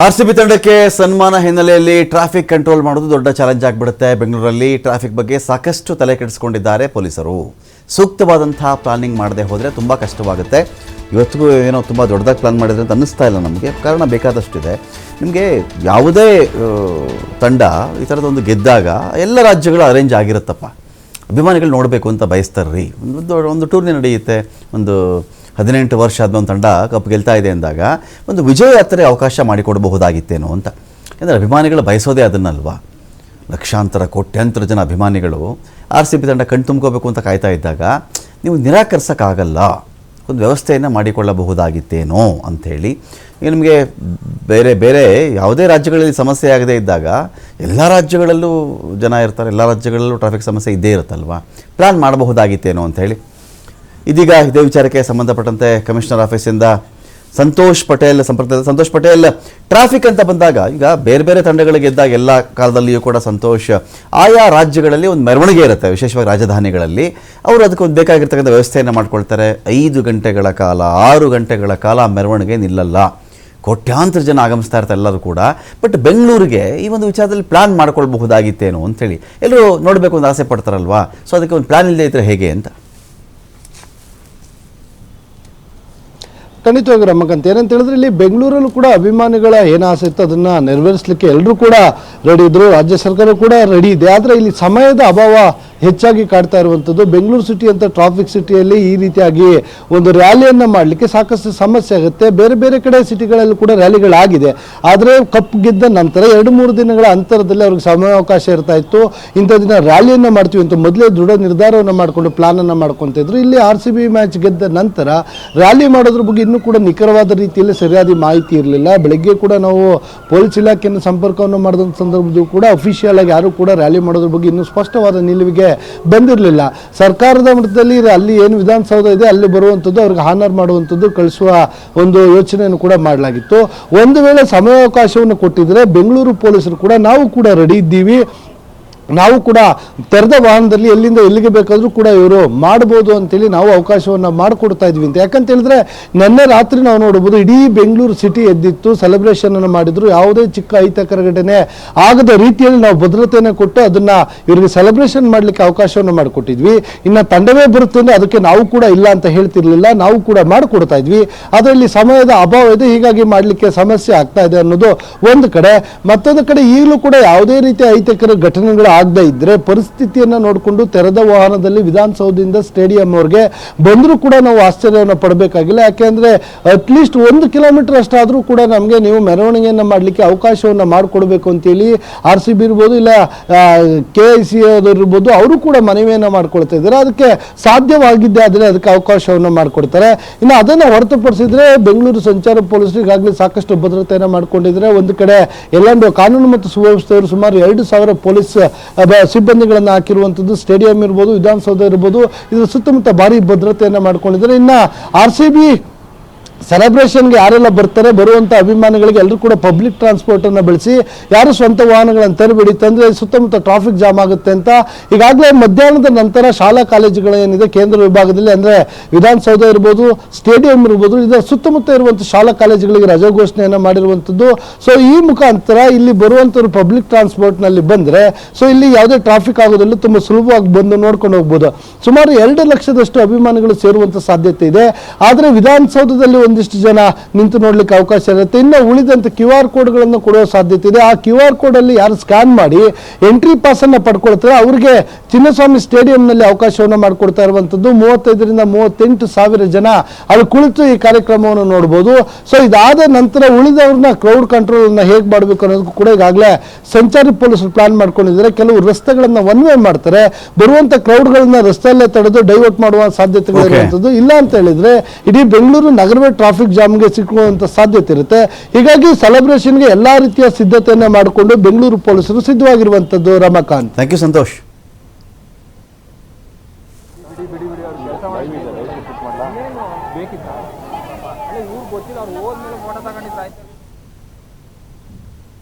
RCB ತಂಡಕ್ಕೆ ಸನ್ಮಾನ ಹಿನ್ನೆಲೆಯಲ್ಲಿ ಟ್ರಾಫಿಕ್ ಕಂಟ್ರೋಲ್ ಮಾಡೋದು ದೊಡ್ಡ ಚಾಲೆಂಜ್ ಆಗಿಬಿಡುತ್ತೆ. ಬೆಂಗಳೂರಲ್ಲಿ ಟ್ರಾಫಿಕ್ ಬಗ್ಗೆ ಸಾಕಷ್ಟು ತಲೆ ಕೆಡಿಸಿಕೊಂಡಿದ್ದಾರೆ ಪೊಲೀಸರು. ಸೂಕ್ತವಾದಂತಹ ಪ್ಲಾನಿಂಗ್ ಮಾಡದೆ ಹೋದರೆ ತುಂಬ ಕಷ್ಟವಾಗುತ್ತೆ. ಇವತ್ತಿಗೂ ಏನೋ ತುಂಬ ದೊಡ್ಡದಾಗಿ ಪ್ಲಾನ್ ಮಾಡಿದ್ರೆ ಅಂತ ಅನ್ನಿಸ್ತಾ ಇಲ್ಲ ನಮಗೆ. ಕಾರಣ ಬೇಕಾದಷ್ಟಿದೆ. ನಿಮಗೆ ಯಾವುದೇ ತಂಡ ಈ ಥರದೊಂದು ಗೆದ್ದಾಗ ಎಲ್ಲ ರಾಜ್ಯಗಳು ಅರೇಂಜ್ ಆಗಿರುತ್ತಪ್ಪ. ಅಭಿಮಾನಿಗಳು ನೋಡಬೇಕು ಅಂತ ಬಯಸ್ತಾರ್ರಿ. ಒಂದು ಟೂರ್ನಿ ನಡೆಯುತ್ತೆ. ಒಂದು 18 ವರ್ಷ ಆದ ತಂಡ ಕಪ್ ಗೆಲ್ತಾ ಇದೆ ಅಂದಾಗ ಒಂದು ವಿಜಯ ಯಾತ್ರೆ ಅವಕಾಶ ಮಾಡಿಕೊಡಬಹುದಾಗಿತ್ತೇನೋ ಅಂತ. ಯಾಕಂದರೆ ಅಭಿಮಾನಿಗಳು ಬಯಸೋದೇ ಅದನ್ನಲ್ವಾ. ಲಕ್ಷಾಂತರ ಕೋಟ್ಯಾಂತರ ಜನ ಅಭಿಮಾನಿಗಳು ಆರ್ಸಿಬಿ ತಂಡ ಕಣ್ ತುಂಬ್ಕೋಬೇಕು ಅಂತ ಕಾಯ್ತಾ ಇದ್ದಾಗ ನೀವು ನಿರಾಕರಿಸೋಕ್ಕಾಗಲ್ಲ. ಒಂದು ವ್ಯವಸ್ಥೆಯನ್ನು ಮಾಡಿಕೊಳ್ಳಬಹುದಾಗಿತ್ತೇನೋ ಅಂಥೇಳಿ. ಈಗ ನಿಮಗೆ ಬೇರೆ ಬೇರೆ ಯಾವುದೇ ರಾಜ್ಯಗಳಲ್ಲಿ ಸಮಸ್ಯೆ ಆಗದೇ ಇದ್ದಾಗ ಎಲ್ಲ ರಾಜ್ಯಗಳಲ್ಲೂ ಜನ ಇರ್ತಾರೆ, ಎಲ್ಲ ರಾಜ್ಯಗಳಲ್ಲೂ ಟ್ರಾಫಿಕ್ ಸಮಸ್ಯೆ ಇದ್ದೇ ಇರುತ್ತಲ್ವ. ಪ್ಲ್ಯಾನ್ ಮಾಡಬಹುದಾಗಿತ್ತೇನೋ ಅಂಥೇಳಿ. ಇದೀಗ ಇದೇ ವಿಚಾರಕ್ಕೆ ಸಂಬಂಧಪಟ್ಟಂತೆ ಕಮಿಷನರ್ ಆಫೀಸಿಂದ ಸಂತೋಷ್ ಪಟೇಲ್ ಟ್ರಾಫಿಕ್ ಅಂತ ಬಂದಾಗ ಈಗ ಬೇರೆ ಬೇರೆ ತಂಡಗಳಿಗೆ ಗೆದ್ದಾಗ ಎಲ್ಲ ಕಾಲದಲ್ಲಿಯೂ ಕೂಡ ಸಂತೋಷ್ ಆಯಾ ರಾಜ್ಯಗಳಲ್ಲಿ ಒಂದು ಮೆರವಣಿಗೆ ಇರುತ್ತೆ. ವಿಶೇಷವಾಗಿ ರಾಜಧಾನಿಗಳಲ್ಲಿ ಅವರು ಅದಕ್ಕೊಂದು ಬೇಕಾಗಿರ್ತಕ್ಕಂಥ ವ್ಯವಸ್ಥೆಯನ್ನು ಮಾಡ್ಕೊಳ್ತಾರೆ. 5 ಗಂಟೆಗಳ ಕಾಲ 6 ಗಂಟೆಗಳ ಕಾಲ ಮೆರವಣಿಗೆ ನಿಲ್ಲಲ್ಲ. ಕೋಟ್ಯಾಂತರ ಜನ ಆಗಮಿಸ್ತಾ ಇರ್ತಾರೆ ಎಲ್ಲರೂ ಕೂಡ. ಬಟ್ ಬೆಂಗಳೂರಿಗೆ ಈ ಒಂದು ವಿಚಾರದಲ್ಲಿ ಪ್ಲಾನ್ ಮಾಡ್ಕೊಳ್ಬಹುದಾಗಿತ್ತೇನೋ ಅಂಥೇಳಿ ಎಲ್ಲರೂ ನೋಡಬೇಕು ಅಂತ ಆಸೆ ಪಡ್ತಾರಲ್ವಾ. ಸೊ ಅದಕ್ಕೆ ಒಂದು ಪ್ಲಾನ್ ಇಲ್ಲದೆ ಇದ್ದರೆ ಹೇಗೆ ಅಂತ. ಖಂಡಿತವಾಗಿ ರಮಕಾಂತ್, ಏನಂತ ಹೇಳಿದ್ರೆ ಇಲ್ಲಿ ಬೆಂಗಳೂರಲ್ಲೂ ಕೂಡ ಅಭಿಮಾನಿಗಳ ಏನು ಆಸೆ ಇತ್ತು ಅದನ್ನು ನೆರವೇರಿಸಲಿಕ್ಕೆ ಎಲ್ಲರೂ ಕೂಡ ರೆಡಿ ಇದ್ರು. ರಾಜ್ಯ ಸರ್ಕಾರ ಕೂಡ ರೆಡಿ ಇದೆ. ಆದರೆ ಇಲ್ಲಿ ಸಮಯದ ಅಭಾವ ಹೆಚ್ಚಾಗಿ ಕಾಡ್ತಾ ಇರುವಂಥದ್ದು. ಬೆಂಗಳೂರು ಸಿಟಿ ಅಂತ ಟ್ರಾಫಿಕ್ ಸಿಟಿಯಲ್ಲಿ ಈ ರೀತಿಯಾಗಿ ಒಂದು ರ್ಯಾಲಿಯನ್ನು ಮಾಡಲಿಕ್ಕೆ ಸಾಕಷ್ಟು ಸಮಸ್ಯೆ ಆಗುತ್ತೆ. ಬೇರೆ ಬೇರೆ ಕಡೆ ಸಿಟಿಗಳಲ್ಲೂ ಕೂಡ ರ್ಯಾಲಿಗಳಾಗಿದೆ. ಆದರೆ ಕಪ್ ಗೆದ್ದ ನಂತರ 2-3 ದಿನಗಳ ಅಂತರದಲ್ಲಿ ಅವ್ರಿಗೆ ಸಮಯಾವಕಾಶ ಇರ್ತಾ ಇತ್ತು. ಇಂಥ ದಿನ ರ್ಯಾಲಿಯನ್ನು ಮಾಡ್ತೀವಿ ಅಂತ ಮೊದಲೇ ದೃಢ ನಿರ್ಧಾರವನ್ನು ಮಾಡಿಕೊಂಡು ಪ್ಲಾನನ್ನು ಮಾಡ್ಕೊತಿದ್ರು. ಇಲ್ಲಿ RCB ಮ್ಯಾಚ್ ಗೆದ್ದ ನಂತರ ರ್ಯಾಲಿ ಮಾಡೋದ್ರ ಬಗ್ಗೆ ಇನ್ನೂ ಕೂಡ ನಿಖರವಾದ ರೀತಿಯಲ್ಲಿ ಸರಿಯಾದ ಮಾಹಿತಿ ಇರಲಿಲ್ಲ. ಬೆಳಗ್ಗೆ ಕೂಡ ನಾವು ಪೊಲೀಸ್ ಇಲಾಖೆಯನ್ನು ಸಂಪರ್ಕವನ್ನು ಮಾಡಿದಂಥ ಸಂದರ್ಭದಲ್ಲೂ ಕೂಡ ಅಫಿಷಿಯಲ್ ಆಗಿ ಯಾರು ಕೂಡ ರ್ಯಾಲಿ ಮಾಡೋದ್ರ ಬಗ್ಗೆ ಇನ್ನೂ ಸ್ಪಷ್ಟವಾದ ನಿಲುವಿಗೆ ಬಂದಿರಲಿಲ್ಲ. ಸರ್ಕಾರದ ಮಟ್ಟದಲ್ಲಿ ಅಲ್ಲಿ ಏನು ವಿಧಾನಸೌಧ ಇದೆ ಅಲ್ಲಿ ಬರುವಂಥದ್ದು ಅವ್ರಿಗೆ ಹಾನರ್ ಮಾಡುವಂಥದ್ದು ಕಳಿಸುವ ಒಂದು ಯೋಚನೆಯನ್ನು ಕೂಡ ಮಾಡಲಾಗಿತ್ತು. ಒಂದು ವೇಳೆ ಸಮಯಾವಕಾಶವನ್ನು ಕೊಟ್ಟಿದ್ರೆ ಬೆಂಗಳೂರು ಪೊಲೀಸರು ಕೂಡ ನಾವು ಕೂಡ ರೆಡಿ ಇದ್ದೀವಿ, ನಾವು ಕೂಡ ತೆರೆದ ವಾಹನದಲ್ಲಿ ಎಲ್ಲಿಂದ ಎಲ್ಲಿಗೆ ಬೇಕಾದರೂ ಕೂಡ ಇವರು ಮಾಡ್ಬೋದು ಅಂತೇಳಿ ನಾವು ಅವಕಾಶವನ್ನು ಮಾಡಿಕೊಡ್ತಾ ಇದ್ವಿ ಅಂತ. ಯಾಕಂತ ಹೇಳಿದ್ರೆ ನಿನ್ನೆ ರಾತ್ರಿ ನಾವು ನೋಡ್ಬೋದು ಇಡೀ ಬೆಂಗಳೂರು ಸಿಟಿ ಎದ್ದಿತ್ತು, ಸೆಲೆಬ್ರೇಷನನ್ನು ಮಾಡಿದ್ರು. ಯಾವುದೇ ಚಿಕ್ಕ ಅಹಿತಕರ ಘಟನೆ ಆಗದ ರೀತಿಯಲ್ಲಿ ನಾವು ಭದ್ರತೆಯನ್ನು ಕೊಟ್ಟು ಅದನ್ನು ಇವರಿಗೆ ಸೆಲೆಬ್ರೇಷನ್ ಮಾಡಲಿಕ್ಕೆ ಅವಕಾಶವನ್ನು ಮಾಡಿಕೊಟ್ಟಿದ್ವಿ. ಇನ್ನು ತಂಡವೇ ಬರುತ್ತೆ ಅಂದರೆ ಅದಕ್ಕೆ ನಾವು ಕೂಡ ಇಲ್ಲ ಅಂತ ಹೇಳ್ತಿರ್ಲಿಲ್ಲ, ನಾವು ಕೂಡ ಮಾಡಿಕೊಡ್ತಾ ಇದ್ವಿ. ಅದರಲ್ಲಿ ಸಮಯದ ಅಭಾವ ಇದೆ, ಹೀಗಾಗಿ ಮಾಡಲಿಕ್ಕೆ ಸಮಸ್ಯೆ ಆಗ್ತಾ ಇದೆ ಅನ್ನೋದು ಒಂದು ಕಡೆ. ಮತ್ತೊಂದು ಕಡೆ ಈಗಲೂ ಕೂಡ ಯಾವುದೇ ರೀತಿಯ ಅಹಿತಕರ ಘಟನೆಗಳು ಆಗದೇ ಇದ್ರೆ ಪರಿಸ್ಥಿತಿಯನ್ನು ನೋಡಿಕೊಂಡು ತೆರೆದ ವಾಹನದಲ್ಲಿ ವಿಧಾನಸೌಧದಿಂದ ಸ್ಟೇಡಿಯಂವರೆಗೆ ಬಂದರೂ ಕೂಡ ನಾವು ಆಶ್ಚರ್ಯವನ್ನು ಪಡಬೇಕಾಗಿಲ್ಲ. ಯಾಕೆಂದರೆ ಅಟ್ಲೀಸ್ಟ್ 1 ಕಿಲೋಮೀಟರ್ ಅಷ್ಟಾದರೂ ಕೂಡ ನಮಗೆ ನೀವು ಮೆರವಣಿಗೆಯನ್ನು ಮಾಡಲಿಕ್ಕೆ ಅವಕಾಶವನ್ನು ಮಾಡಿಕೊಡ್ಬೇಕು ಅಂತೇಳಿ RCB ಇರ್ಬೋದು ಇಲ್ಲ KIC ಇರ್ಬೋದು ಅವರು ಕೂಡ ಮನವಿಯನ್ನು ಮಾಡ್ಕೊಳ್ತಾ ಇದ್ದಾರೆ. ಅದಕ್ಕೆ ಸಾಧ್ಯವಾಗಿದ್ದೇ ಆದರೆ ಅದಕ್ಕೆ ಅವಕಾಶವನ್ನು ಮಾಡಿಕೊಡ್ತಾರೆ. ಇನ್ನು ಅದನ್ನು ಹೊರತುಪಡಿಸಿದ್ರೆ ಬೆಂಗಳೂರು ಸಂಚಾರ ಪೊಲೀಸರು ಈಗಾಗಲೇ ಸಾಕಷ್ಟು ಭದ್ರತೆಯನ್ನು ಮಾಡಿಕೊಂಡಿದ್ದಾರೆ. ಒಂದು ಕಡೆ ಎಲ್ಲೊಂದು ಕಾನೂನು ಮತ್ತು ಸುವ್ಯವಸ್ಥೆಯವರು ಸುಮಾರು 2,000 ಪೊಲೀಸ್ ಸಿಬ್ಬಂದಿಗಳನ್ನು ಹಾಕಿರುವಂಥದ್ದು. ಸ್ಟೇಡಿಯಂ ಇರ್ಬೋದು, ವಿಧಾನಸೌಧ ಇರ್ಬೋದು, ಇದರ ಸುತ್ತಮುತ್ತ ಭಾರಿ ಭದ್ರತೆಯನ್ನು ಮಾಡ್ಕೊಂಡಿದ್ದಾರೆ. ಇನ್ನು RCB ಸೆಲೆಬ್ರೇಷನ್ಗೆ ಯಾರೆಲ್ಲ ಬರ್ತಾರೆ ಬರುವಂಥ ಅಭಿಮಾನಿಗಳಿಗೆ ಎಲ್ಲರೂ ಕೂಡ ಪಬ್ಲಿಕ್ ಟ್ರಾನ್ಸ್ಪೋರ್ಟನ್ನು ಬಳಸಿ, ಯಾರು ಸ್ವಂತ ವಾಹನಗಳನ್ನು ತರಬೇಡಿ, ತಂದರೆ ಸುತ್ತಮುತ್ತ ಟ್ರಾಫಿಕ್ ಜಾಮ್ ಆಗುತ್ತೆ ಅಂತ ಈಗಾಗಲೇ ಮಧ್ಯಾಹ್ನದ ನಂತರ ಶಾಲಾ ಕಾಲೇಜುಗಳೇನಿದೆ ಕೇಂದ್ರ ವಿಭಾಗದಲ್ಲಿ ಅಂದರೆ ವಿಧಾನಸೌಧ ಇರ್ಬೋದು, ಸ್ಟೇಡಿಯಂ ಇರ್ಬೋದು, ಇದರ ಸುತ್ತಮುತ್ತ ಇರುವಂಥ ಶಾಲಾ ಕಾಲೇಜುಗಳಿಗೆ ರಜಾ ಘೋಷಣೆಯನ್ನು ಮಾಡಿರುವಂಥದ್ದು. ಸೊ ಈ ಮುಖಾಂತರ ಇಲ್ಲಿ ಬರುವಂಥವ್ರು ಪಬ್ಲಿಕ್ ಟ್ರಾನ್ಸ್ಪೋರ್ಟ್ನಲ್ಲಿ ಬಂದರೆ ಸೊ ಇಲ್ಲಿ ಯಾವುದೇ ಟ್ರಾಫಿಕ್ ಆಗೋದಿಲ್ಲ, ತುಂಬ ಸುಲಭವಾಗಿ ಬಂದು ನೋಡ್ಕೊಂಡು ಹೋಗ್ಬೋದು. ಸುಮಾರು 2 ಲಕ್ಷದಷ್ಟು ಅಭಿಮಾನಿಗಳು ಸೇರುವಂಥ ಸಾಧ್ಯತೆ ಇದೆ. ಆದರೆ ವಿಧಾನಸೌಧದಲ್ಲಿ ಒಂದಿಷ್ಟು ಜನ ನಿಂತು ನೋಡ್ಲಿಕ್ಕೆ ಅವಕಾಶ ಇರುತ್ತೆ. ಇನ್ನು ಉಳಿದಂತ QR ಕೋಡ್ಗಳನ್ನು ಕೊಡುವ ಸಾಧ್ಯತೆ ಇದೆ. ಆ QR ಕೋಡ್ ಅಲ್ಲಿ ಯಾರು ಸ್ಕ್ಯಾನ್ ಮಾಡಿ ಎಂಟ್ರಿ ಪಾಸ್ ಅನ್ನ ಪಡ್ಕೊಳ್ತಾರೆ ಅವರಿಗೆ ಚಿನ್ನಸ್ವಾಮಿ ಸ್ಟೇಡಿಯಂನಲ್ಲಿ ಅವಕಾಶವನ್ನು ಮಾಡಿಕೊಡ್ತಾ ಇರುವಂತದ್ದು. 35,000 ರಿಂದ 38,000 ಜನ ಅಲ್ಲಿ ಕುಳಿತು ಈ ಕಾರ್ಯಕ್ರಮವನ್ನು ನೋಡಬಹುದು. ಸೊ ಇದಾದ ನಂತರ ಉಳಿದವ್ರನ್ನ ಕ್ರೌಡ್ ಕಂಟ್ರೋಲ್ ಅನ್ನ ಹೇಗೆ ಮಾಡಬೇಕು ಅನ್ನೋದಕ್ಕೂ ಕೂಡ ಈಗಾಗಲೇ ಸಂಚಾರಿ ಪೊಲೀಸರು ಪ್ಲಾನ್ ಮಾಡ್ಕೊಂಡಿದ್ದಾರೆ. ಕೆಲವು ರಸ್ತೆಗಳನ್ನ ಒನ್ ವೇ ಮಾಡ್ತಾರೆ, ಬರುವಂತ ಕ್ರೌಡ್ಗಳನ್ನ ರಸ್ತೆಯಲ್ಲೇ ತಡೆದು ಡೈವರ್ಟ್ ಮಾಡುವ ಸಾಧ್ಯತೆಗಳಿರುವಂತದ್ದು. ಇಲ್ಲ ಅಂತ ಹೇಳಿದ್ರೆ ಇಡೀ ಬೆಂಗಳೂರು ನಗರವೇ ಟ್ರಾಫಿಕ್ ಜಾಮ್ಗೆ ಸಿಕ್ಕುವಂತ ಸಾಧ್ಯತೆ ಇರುತ್ತೆ. ಹೀಗಾಗಿ ಸೆಲೆಬ್ರೇಷನ್ಗೆ ಎಲ್ಲಾ ರೀತಿಯ ಸಿದ್ಧತೆಯನ್ನ ಮಾಡಿಕೊಂಡು ಬೆಂಗಳೂರು ಪೊಲೀಸರು ಸಿದ್ಧವಾಗಿರುವಂತದ್ದು. Ramakant, thank you Santosh.